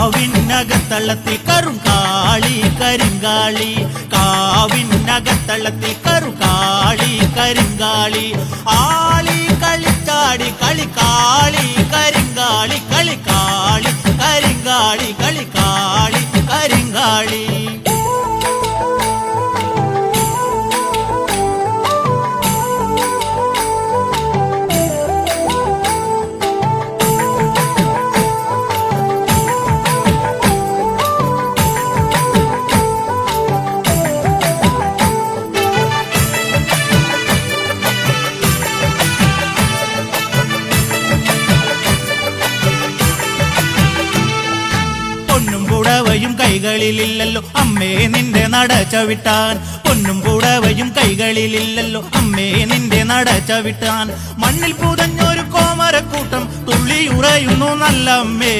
കാവിനകത്തള്ളത്തിൽ കറുങ്കാളി കരിങ്കാളി കാവിനകത്തള്ളത്തിൽ കറുങ്കാളി കരിങ്കാളി ആളി കളിച്ചാടി കളിക്കാളി കരിങ്കാളി കളിക്കാളി കരിങ്കാളി കളിക്കാളി കരിങ്കാളി പുടവയും കൈകളിലില്ലല്ലോ അമ്മേ നിന്റെ നട ചവിട്ടാൻ പൊന്നും പുടവയും കൈകളിലില്ലല്ലോ അമ്മേ നിന്റെ നട ചവിട്ടാൻ മണ്ണിൽ പുതഞ്ഞൊരു കോമരക്കൂട്ടം തുള്ളിയുറയുന്നു നല്ല അമ്മേ